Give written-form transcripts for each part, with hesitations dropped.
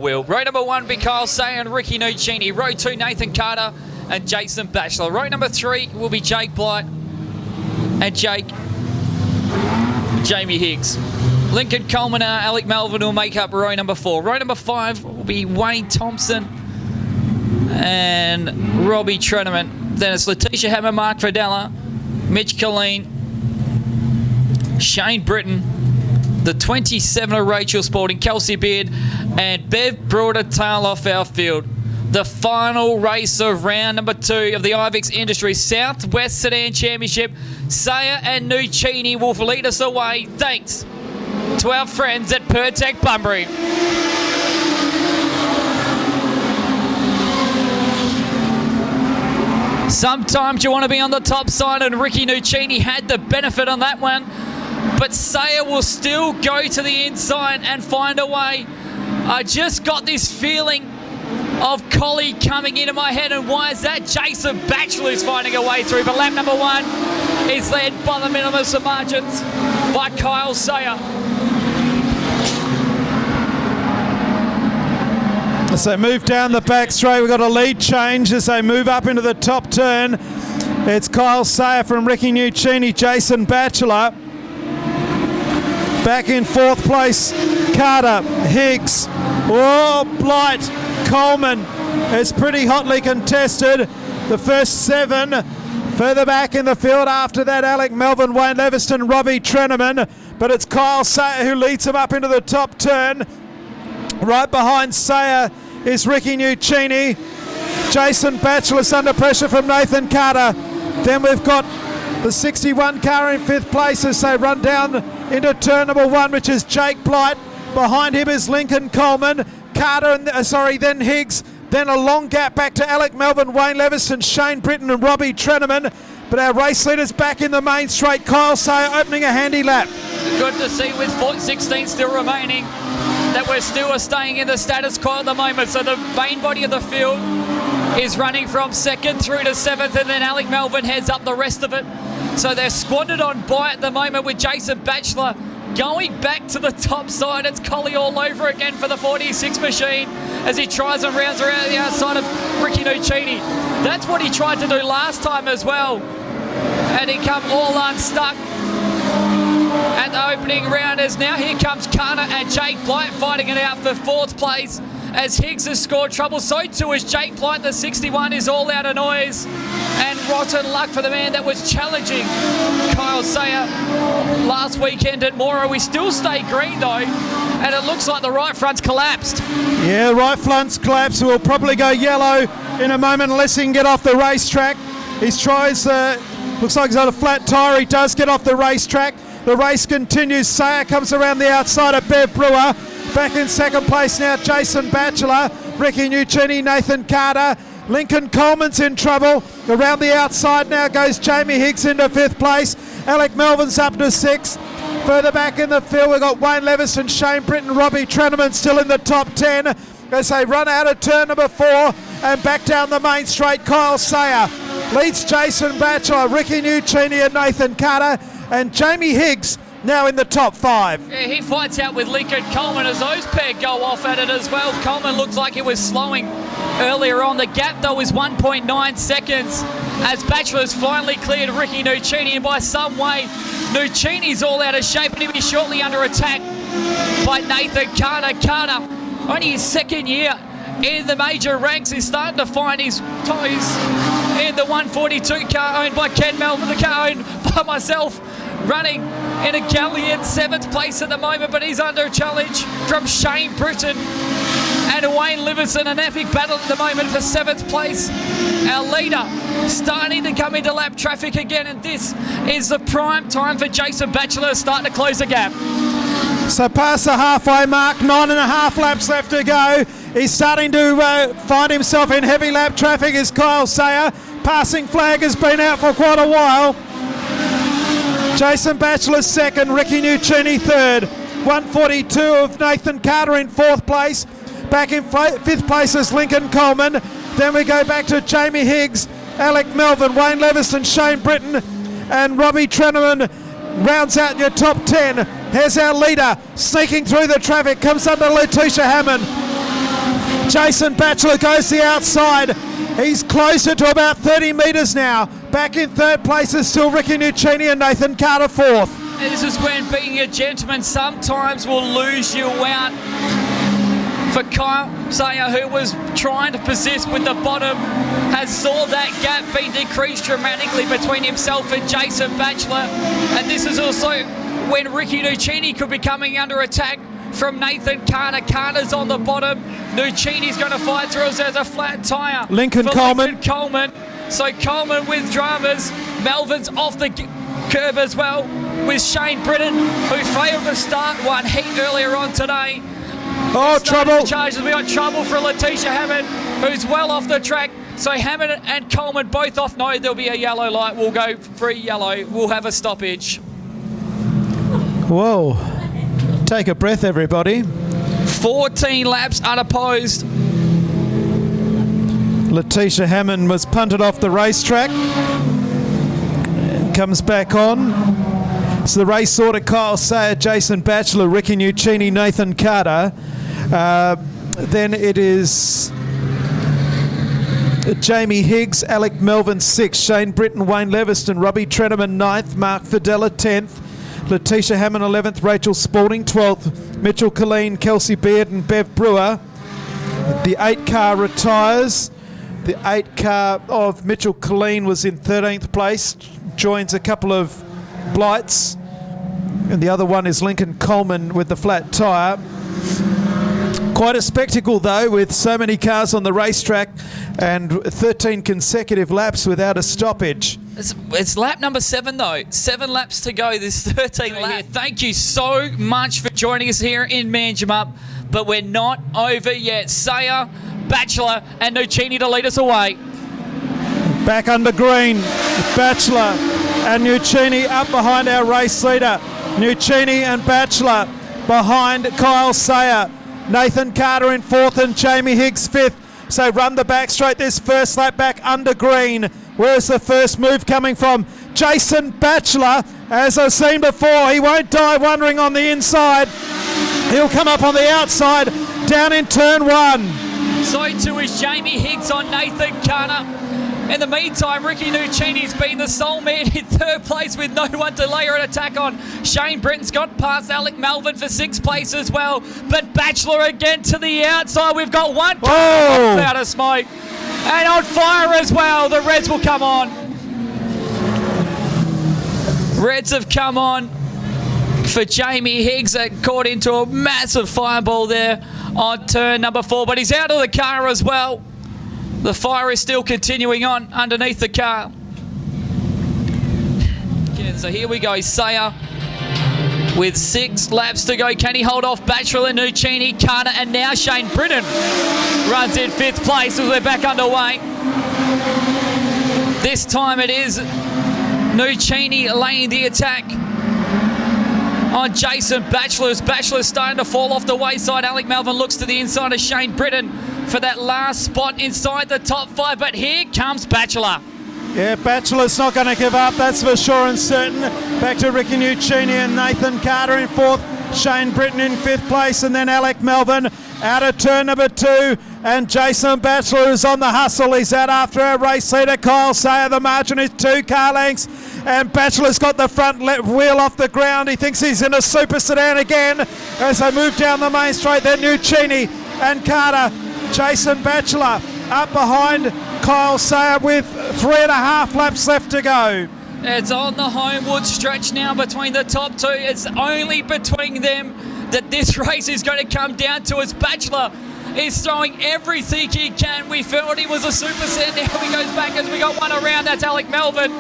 Wheel. Row number 1 be Kyle Say and Ricky Nuccini. Row 2 Nathan Carter and Jason Batchelor. Row number 3 will be Jake Blight and Jamie Higgs. Lincoln Coleman and Alec Melvin will make up row number 4. Row number 5 will be Wayne Thompson and Robbie Treneman. Then it's Letitia Hammer, Mark Fradella, Mitch Colleen, Shane Britton, the 27er Rachel Spalding, Kelsey Beard, and Bev Brewer to tail off our field. The final race of round number 2 of the IVIX Industry Southwest Sedan Championship. Sayer and Nuccini will lead us away, thanks to our friends at Pertec Bunbury. Sometimes you want to be on the top side, and Ricky Nuccini had the benefit on that one. But Sayer will still go to the inside and find a way. I just got this feeling of Collie coming into my head, and why is that? Jason Batchelor is finding a way through, but lap number 1 is led by the minimums of margins by Kyle Sayer. As they move down the back straight, we've got a lead change as they move up into the top turn. It's Kyle Sayer from Ricky Nuccini, Jason Batchelor. Back in 4th place, Carter, Higgs, Blight, Coleman. It's pretty hotly contested. The first 7 further back in the field. After that, Alec Melvin, Wayne Leviston, Robbie Treneman. But it's Kyle Sayer who leads him up into the top turn. Right behind Sayer is Ricky Nuccini. Jason Batchelor's under pressure from Nathan Carter. Then we've got the 61 car in 5th place as they run down into turn number 1, which is Jake Blight. Behind him is Lincoln Coleman, Carter, and then Higgs. Then a long gap back to Alec Melvin, Wayne Leviston, Shane Britton and Robbie Treneman. But our race leaders back in the main straight. Kyle Sayer opening a handy lap. Good to see with 16 still remaining that we're still staying in the status quo at the moment. So the main body of the field is running from 2nd through to 7th, and then Alec Melvin heads up the rest of it. So they're squandered on by at the moment with Jason Batchelor going back to the top side. It's Collie all over again for the 46 machine as he tries and rounds around the outside of Ricky Nuccini. That's what he tried to do last time as well, and he come all unstuck at the opening round. As now here comes Carter and Jake Blight fighting it out for 4th place as Higgs has scored trouble. So too is Jake Blight. The 61 is all out of noise, and rotten luck for the man that was challenging Kyle Sayer last weekend at Mora. We still stay green though, and it looks like the right front's collapsed. Yeah, right front's collapsed. We'll probably go yellow in a moment unless he can get off the racetrack. He tries, looks like he's got a flat tyre. He does get off the racetrack. The race continues. Sayer comes around the outside of Bev Brewer. Back in 2nd place now, Jason Batchelor, Ricky Nuccini, Nathan Carter. Lincoln Coleman's in trouble. Around the outside now goes Jamie Higgs into 5th place. Alec Melvin's up to 6th. Further back in the field, we've got Wayne Leviston, Shane Britton, Robbie Treneman still in the top 10 as they run out of turn number 4 and back down the main straight. Kyle Sayer leads Jason Batchelor, Ricky Nuccini and Nathan Carter, and Jamie Higgs now in the top 5. Yeah, he fights out with Lincoln Coleman as those pair go off at it as well. Coleman looks like he was slowing earlier on. The gap though is 1.9 seconds as Batchelor's finally cleared Ricky Nuccini, and by some way Nuccini's all out of shape and he'll be shortly under attack by Nathan Carter. Carter, only his 2nd year in the major ranks, is starting to find his toes in the 142 car owned by Ken Melvin, the car owned by myself, running in a galleon 7th place at the moment, but he's under a challenge from Shane Britton and Wayne Leviston. An epic battle at the moment for 7th place. Our leader starting to come into lap traffic again, and this is the prime time for Jason Batchelor starting to close the gap. So past the halfway mark, 9.5 laps left to go. He's starting to find himself in heavy lap traffic as Kyle Sayer. Passing flag has been out for quite a while. Jason Batchelor 2nd, Ricky Nuccini 3rd. 142 of Nathan Carter in 4th place. Back in 5th place is Lincoln Coleman. Then we go back to Jamie Higgs, Alec Melvin, Wayne Leviston, Shane Britton and Robbie Treneman rounds out your top 10. Here's our leader sneaking through the traffic, comes under Letitia Hammond. Jason Batchelor goes the outside. He's closer to about 30 metres now. Back in third place is still Ricky Nuccini and Nathan Carter fourth. This is when being a gentleman sometimes will lose you out. For Kyle Sayer, who was trying to persist with the bottom, has saw that gap being decreased dramatically between himself and Jason Batchelor. And this is also when Ricky Nuccini could be coming under attack from Nathan Carter. Carter's on the bottom. Nuccini's going to fight through as there's a flat tyre. Lincoln Coleman. So Coleman with dramas. Melvin's off the curb as well with Shane Britton, who failed to start one heat earlier on today. Oh, trouble. Charges. We got trouble for Letitia Hammond, who's well off the track. So Hammond and Coleman both off. No, there'll be a yellow light. We'll go free yellow. We'll have a stoppage. Whoa. Take a breath, everybody. 14 laps unopposed. Letitia Hammond was punted off the racetrack. Comes back on. So the race order: Kyle Sayer, Jason Batchelor, Ricky Nuccini, Nathan Carter. Then it is Jamie Higgs, Alec Melvin 6th, Shane Britton, Wayne Leviston, Robbie Treneman 9th, Mark Fidella 10th, Letitia Hammond 11th, Rachel Spalding 12th, Mitchell Colleen, Kelsey Beard and Bev Brewer. The 8 car retires. The 8 car of Mitchell Colleen was in 13th place, joins a couple of blights, and the other one is Lincoln Coleman with the flat tyre. Quite a spectacle though, with so many cars on the racetrack and 13 consecutive laps without a stoppage. It's lap number 7 though. 7 laps to go. This 13 lap. Thank you so much for joining us here in Manjimup, but we're not over yet. Sayer, Batchelor and Nuccini to lead us away. Back under green, Batchelor and Nuccini up behind our race leader. Nuccini and Batchelor behind Kyle Sayer. Nathan Carter in 4th and Jamie Higgs 5th. So run the back straight this first lap back under green. Where's the first move coming from? Jason Batchelor, as I've seen before, he won't die wondering on the inside. He'll come up on the outside, down in turn 1. So too is Jamie Higgs on Nathan Carter. In the meantime, Ricky Nuccini's been the sole man in 3rd place with no one to layer an attack on. Shane Britton's got past Alec Melvin for 6th place as well. But Batchelor again to the outside. We've got one cloud of smoke. And on fire as well. The Reds will come on. Reds have come on for Jamie Higgs. Caught into a massive fireball there on turn number 4. But he's out of the car as well. The fire is still continuing on underneath the car. So here we go, Sayer with 6 laps to go. Can he hold off Batchelor, Nuccini, Carter, and now Shane Britton runs in 5th place as we're back underway. This time it is Nuccini laying the attack on Jason Batchelor. Batchelor's starting to fall off the wayside. Alec Melvin looks to the inside of Shane Britton for that last spot inside the top 5, but here comes Batchelor. Yeah, Batchelor's not going to give up, that's for sure and certain. Back to Ricky Nuccini and Nathan Carter in 4th, Shane Britton in 5th place, and then Alec Melvin out of turn number 2, and Jason Batchelor is on the hustle. He's out after our race leader, Kyle Sayer. The margin is 2 car lengths, and Batchelor's got the front wheel off the ground. He thinks he's in a super sedan again as they move down the main straight. Then Nuccini and Carter. Jason Batchelor up behind Kyle Sayer with 3.5 laps left to go. It's on the Homewood stretch now between the top 2. It's only between them that this race is going to come down to, as Batchelor is throwing everything he can. We felt he was a super set. Now he goes back as we got one around. That's Alec Melvin,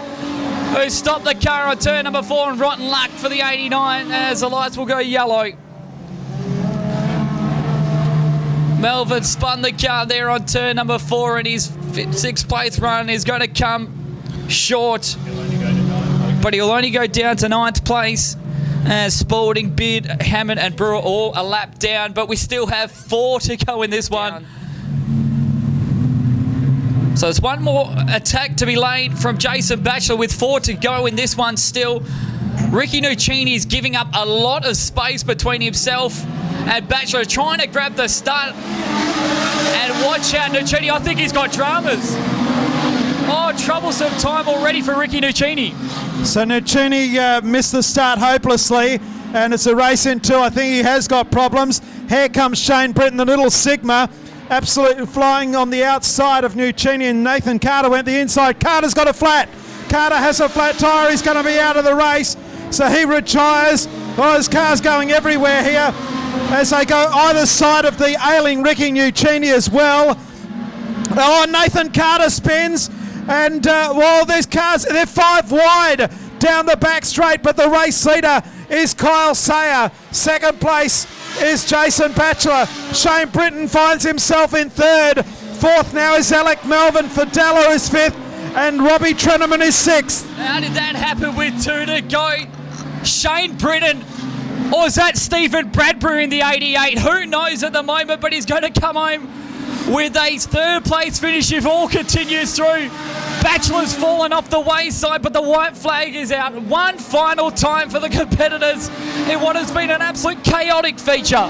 who stopped the car on turn number 4, and rotten luck for the 89 as the lights will go yellow. Melvin spun the car there on turn number 4, and his 6th place run is going to come short. But he'll only go down to 9th place. As Spalding, Beard, Hammond and Brewer all a lap down, but we still have 4 to go in this one. So there's one more attack to be laid from Jason Batchelor with 4 to go in this one still. Ricky Nuccini is giving up a lot of space between himself and Batchelor, trying to grab the start and Watch out, Nuccini. I think he's got dramas. Oh, troublesome time already for Ricky Nuccini. So Nuccini missed the start hopelessly, and it's a race in two. I think he has got problems. Here comes Shane Britton, the little Sigma, absolutely flying on the outside of Nuccini, and Nathan Carter went the inside. Carter's got a flat. Carter has a flat tyre. He's going to be out of the race, so he retires. Oh, his car's going everywhere here as they go either side of the ailing Ricky Nuccini as well. Oh, Nathan Carter spins. And, well, there's cars, they're 5 wide down the back straight, but the race leader is Kyle Sayer. Second place is Jason Batchelor. Shane Britton finds himself in third. Fourth now is Alec Melvin. Fidella is fifth, and Robbie Treneman is sixth. How did that happen with 2 to go? Shane Britton, or is that Stephen Bradbury in the 88? Who knows at the moment, but he's going to come home with a third place finish if all continues through. Batchelor's fallen off the wayside, but the white flag is out. One final time for the competitors in what has been an absolute chaotic feature.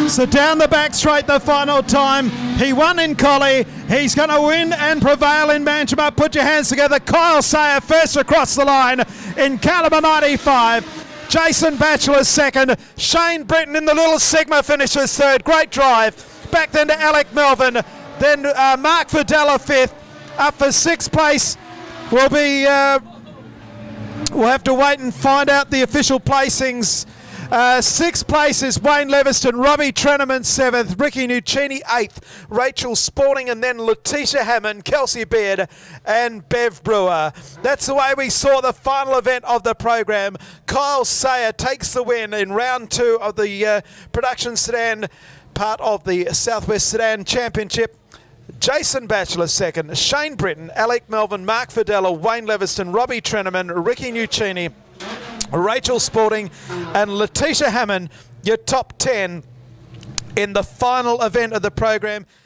So down the back straight, the final time. He won in Collie. He's going to win and prevail in Manjimup. Put your hands together. Kyle Sayer first across the line in caliber 95. Jason Batchelor second. Shane Britton in the little Sigma finishes third. Great drive. Back then to Alec Melvin. Then Mark Fidella fifth. Up for sixth place will be, we'll have to wait and find out the official placings. Sixth place is Wayne Leviston, Robbie Treneman seventh, Ricky Nuccini eighth, Rachel Sporting, and then Letitia Hammond, Kelsey Beard, and Bev Brewer. That's the way we saw the final event of the program. Kyle Sayer takes the win in round 2 of the production sedan part of the Southwest Sedan Championship. Jason Batchelor second, Shane Britton, Alec Melvin, Mark Fidella, Wayne Leviston, Robbie Treneman, Ricky Nuccini, Rachel Sporting, and Letitia Hammond, your top 10 in the final event of the program.